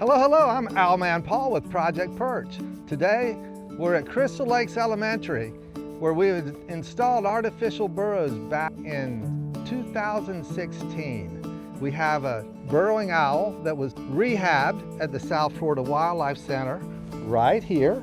Hello, hello, I'm Owlman Paul with Project Perch. Today, we're at Crystal Lakes Elementary, where we installed artificial burrows back in 2016. We have a burrowing owl that was rehabbed at the South Florida Wildlife Center right here.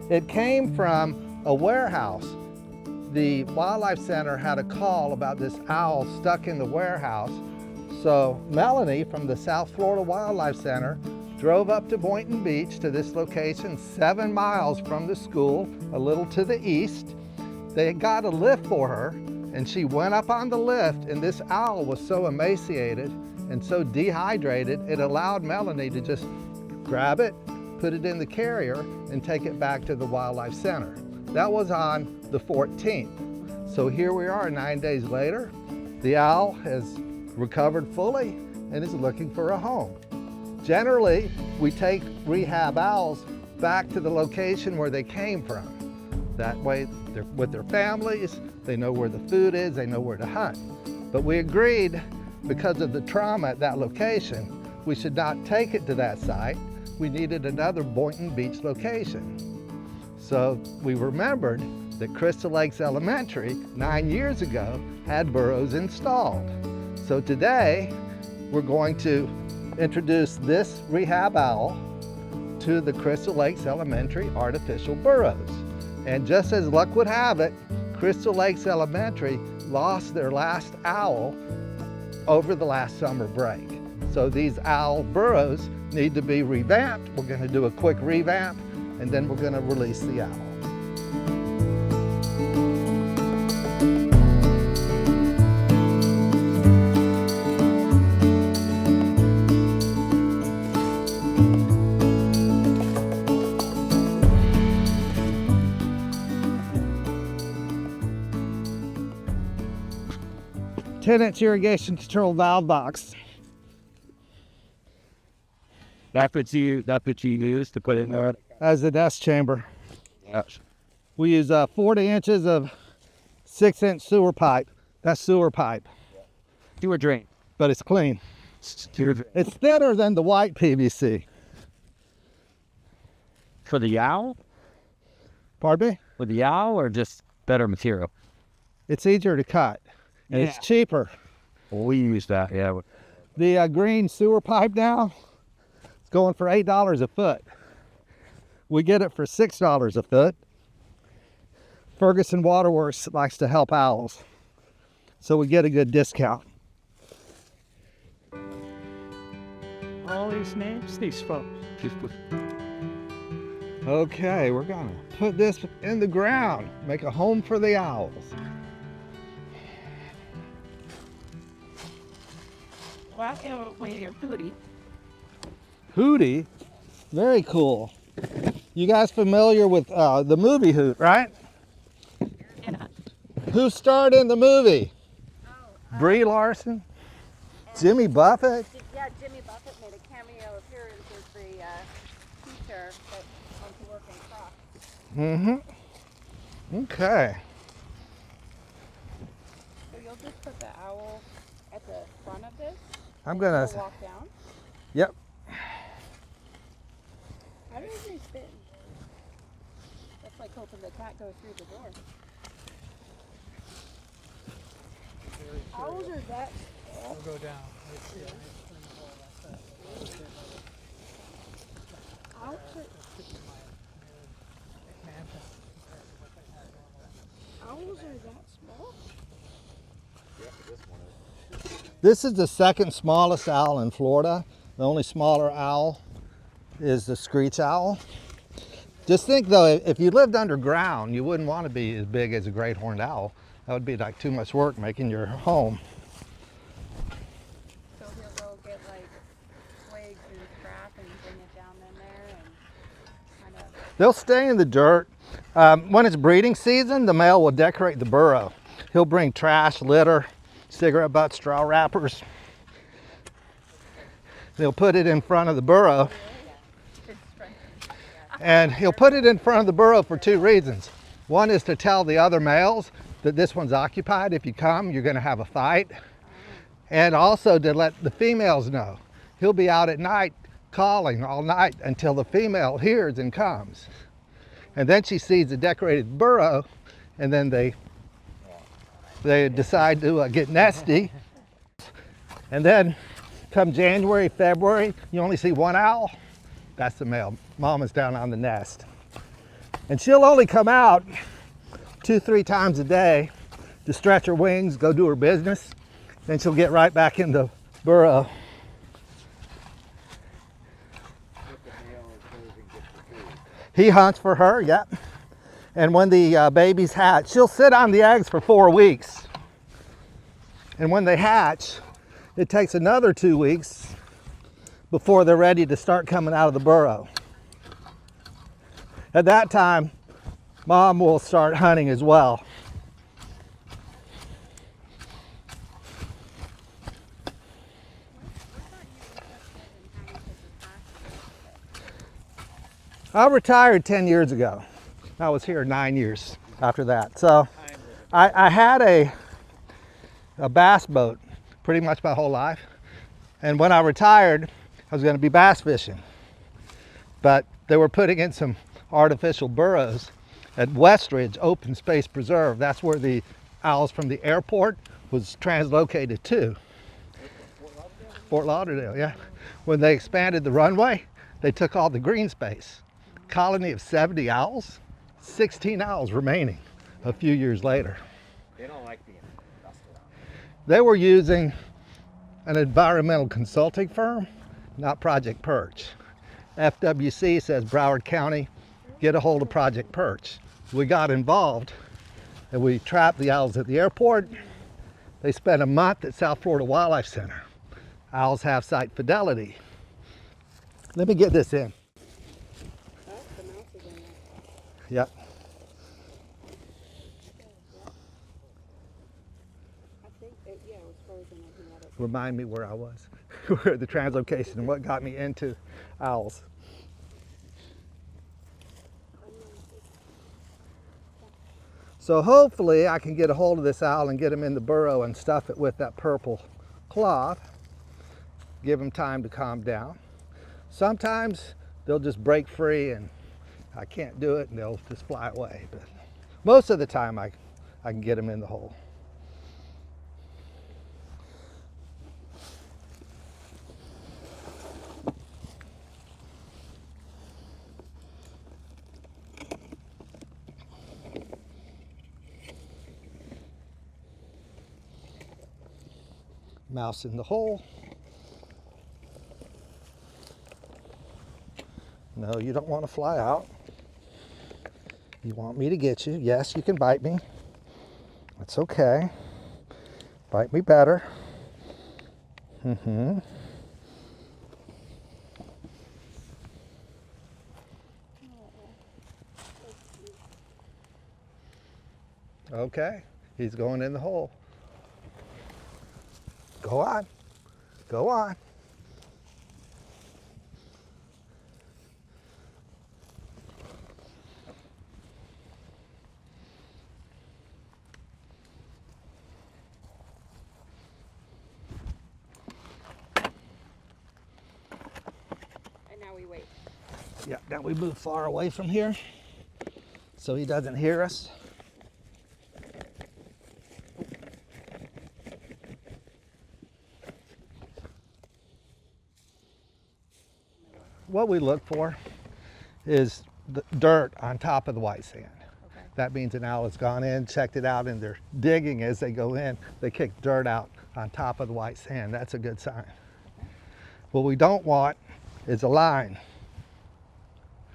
It came from a warehouse. The Wildlife Center had a call about this owl stuck in the warehouse. So Melanie from the South Florida Wildlife Center drove up to Boynton Beach to this location 7 miles from the school, a little to the east. They got a lift for her and she went up on the lift, and this owl was so emaciated and so dehydrated, it allowed Melanie to just grab it, put it in the carrier, and take it back to the Wildlife Center. That was on the 14th. So here we are 9 days later. The owl has recovered fully and is looking for a home. Generally, we take rehab owls back to the location where they came from. That way, they're with their families, they know where the food is, they know where to hunt. But we agreed, because of the trauma at that location, we should not take it to that site. We needed another Boynton Beach location. So we remembered that Crystal Lakes Elementary 9 years ago had burrows installed. So today, we're going to introduce this rehab owl to the Crystal Lakes Elementary artificial burrows. And just as luck would have it, Crystal Lakes Elementary lost their last owl over the last summer break. So these owl burrows need to be revamped. We're going to do a quick revamp, and then we're going to release the owl. Ten-inch irrigation control valve box. That's what you use to put in there? As the nest chamber. Yes. We use 40 inches of 6-inch sewer pipe. That's sewer pipe. Sewer drain. But it's clean. Sewer drain. It's thinner than the white PVC. For the owl? Pardon me? For the owl, or just better material? It's easier to cut. And it's cheaper. Well, we use that, yeah. The green sewer pipe now, it's going for $8 a foot. We get it for $6 a foot. Ferguson Waterworks likes to help owls, so we get a good discount. All these names, these folks. Okay, we're gonna put this in the ground, make a home for the owls. Hootie? Very cool. You guys familiar with the movie Hoot, right? Yeah. Who starred in the movie? Brie Larson? Jimmy Buffett? Yeah, Jimmy Buffett made a cameo appearance as the teacher that went to work in Kragh. Mm-hmm. Okay. So you'll just put the owl at the front of this? I'm gonna walk down? Yep. How does they spin? That's like hoping the cat goes through the door. Owls are that small? Go down. Owls are that small? This is the second smallest owl in Florida. The only smaller owl is the screech owl. Just think though, if you lived underground, you wouldn't want to be as big as a great horned owl. That would be like too much work making your home. So he'll go get like twigs and scrap and bring it down in there and kind of... They'll stay in the dirt. When it's breeding season, the male will decorate the burrow. He'll bring trash, litter, cigarette butts, straw wrappers. They'll put it in front of the burrow. And he'll put it in front of the burrow for two reasons. One is to tell the other males that this one's occupied. If you come, you're going to have a fight. And also to let the females know. He'll be out at night calling all night until the female hears and comes. And then she sees the decorated burrow, and then they decide to get nesty. And then come January, February, you only see one owl. That's the male. Mama's down on the nest. And she'll only come out 2-3 times a day to stretch her wings, go do her business. Then she'll get right back in the burrow. He hunts for her, yep. And when the babies hatch, she'll sit on the eggs for 4 weeks. And when they hatch, it takes another 2 weeks before they're ready to start coming out of the burrow. At that time, mom will start hunting as well. I retired 10 years ago. I was here 9 years after that. So I had a bass boat pretty much my whole life. And when I retired, I was going to be bass fishing. But they were putting in some artificial burrows at Westridge Open Space Preserve. That's where the owls from the airport was translocated to. Fort Lauderdale, yeah. When they expanded the runway, they took all the green space. Colony of 70 owls, 16 owls remaining a few years later. They don't like being dusted on. They were using an environmental consulting firm, not Project Perch. FWC says, Broward County, get a hold of Project Perch. We got involved and we trapped the owls at the airport. They spent a month at South Florida Wildlife Center. Owls have site fidelity. Let me get this in. Yep. Remind me where I was, where the translocation and what got me into owls. So hopefully I can get a hold of this owl and get him in the burrow and stuff it with that purple cloth. Give him time to calm down. Sometimes they'll just break free and I can't do it and they'll just fly away. But most of the time I can get them in the hole. Mouse in the hole. No, you don't want to fly out. You want me to get you. Yes, you can bite me. That's okay. Bite me better. Okay, he's going in the hole. Go on. Go on. Now we wait. Yeah, now we move far away from here so he doesn't hear us. What we look for is the dirt on top of the white sand. Okay. That means an owl has gone in, checked it out, and they're digging as they go in. They kick dirt out on top of the white sand. That's a good sign. What we don't want is a line.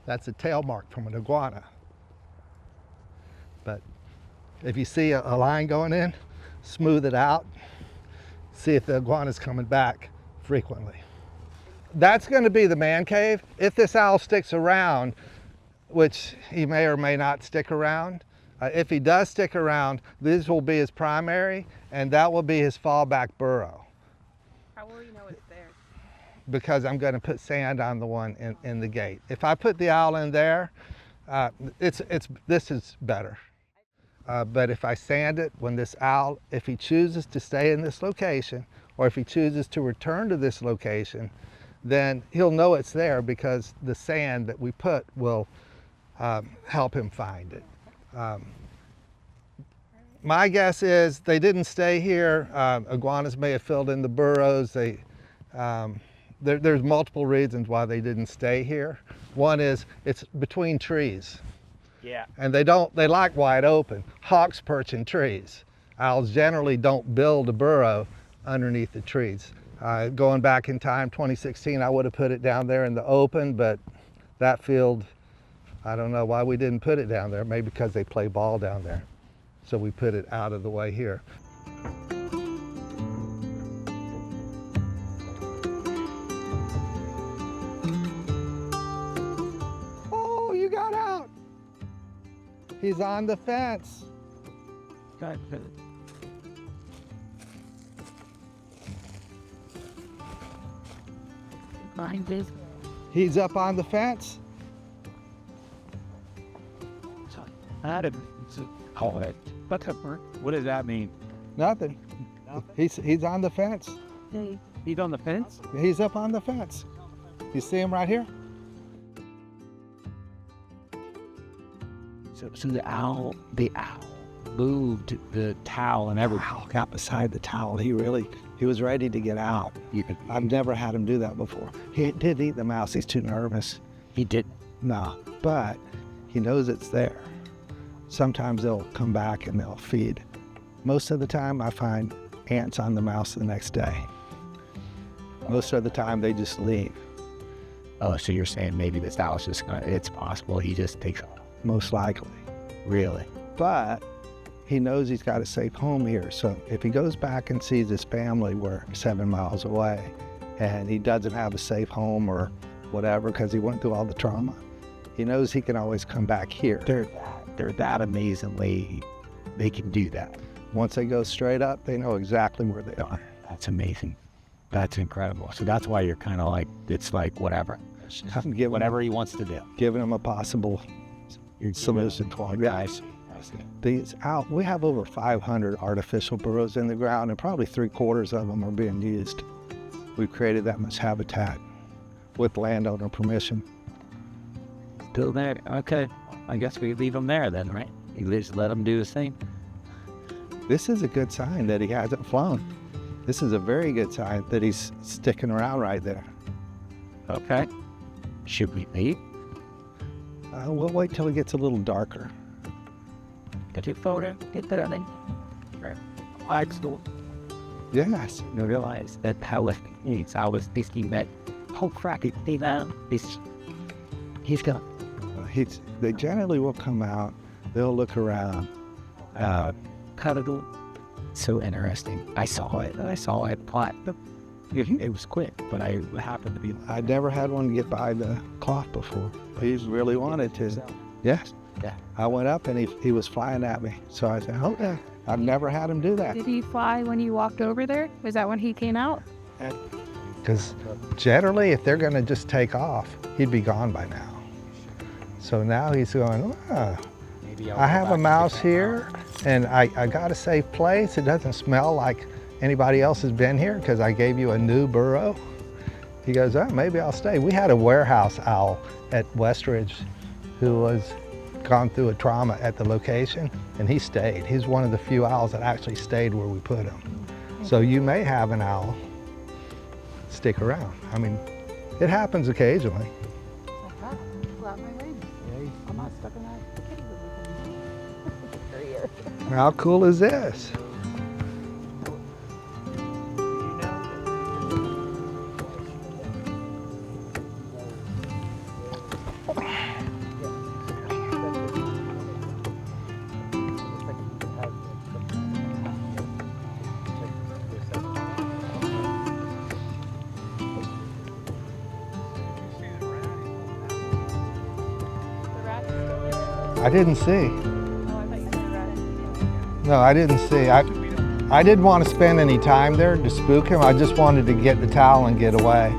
That's a tail mark from an iguana. But if you see a line going in, smooth it out. See if the iguana's coming back frequently. That's going to be the man cave. If this owl sticks around, which he may or may not stick around, if he does stick around, this will be his primary, and that will be his fallback burrow. How will you know it's there? Because I'm going to put sand on the one in the gate. If I put the owl in there, this is better. But if I sand it, when this owl, if he chooses to stay in this location, or if he chooses to return to this location, then he'll know it's there because the sand that we put will help him find it. My guess is they didn't stay here. Iguanas may have filled in the burrows. There's multiple reasons why they didn't stay here. One is it's between trees. Yeah. And they like wide open. Hawks perch in trees. Owls generally don't build a burrow underneath the trees. Going back in time, 2016, I would have put it down there in the open, but that field, I don't know why we didn't put it down there. Maybe because they play ball down there. So we put it out of the way here. Oh, you got out. He's on the fence. God, find this. He's up on the fence. What does that mean? Nothing. He's on the fence. He's on the fence? He's up on the fence. You see him right here? So the owl moved the towel and everything. Owl got beside the towel. He was ready to get out. I've never had him do that before. He did eat the mouse. He's too nervous. He did. No, but he knows it's there. Sometimes they'll come back and they'll feed. Most of the time I find ants on the mouse the next day. Most of the time they just leave. Oh, so you're saying maybe this owl's just it's possible he just takes off. Most likely. Really? But he knows he's got a safe home here. So if he goes back and sees his family where 7 miles away and he doesn't have a safe home or whatever because he went through all the trauma, he knows he can always come back here. They're that amazingly, they can do that. Once they go straight up, they know exactly where they are. That's amazing. That's incredible. So that's why you're kind of like, it's like whatever. Whatever he wants to do. Giving them a possible solution for him. Guys. We have over 500 artificial burrows in the ground, and probably 3/4 of them are being used. We've created that much habitat with landowner permission. Still there. Okay. I guess we leave him there then, right? You just let him do his thing. This is a good sign that he hasn't flown. This is a very good sign that he's sticking around right there. Okay. Should we leave? We'll wait till it gets a little darker. Get your photo. Get that thing. Right. Yes. You realize that how I was thinking that, oh crap, he's gone. They generally will come out. They'll look around. So interesting. I saw it plot. It was quick, but I happened to be. I never had one get by the cloth before. He really wanted to. Yes. Yeah. I went up and he was flying at me. So I said, okay. I've never had him do that. Did he fly when you walked over there? Was that when he came out? Because generally, if they're going to just take off, he'd be gone by now. So now he's going, I have a mouse here, and I got a safe place. It doesn't smell like anybody else has been here because I gave you a new burrow. He goes, oh, maybe I'll stay. We had a warehouse owl at Westridge who was gone through a trauma at the location, and he stayed. He's one of the few owls that actually stayed where we put him. So you may have an owl stick around. I mean, it happens occasionally. I'm not stuck in that for a year. How cool is this? I didn't see. Oh, I thought you said rat. No, I didn't see. I didn't want to spend any time there to spook him. I just wanted to get the towel and get away.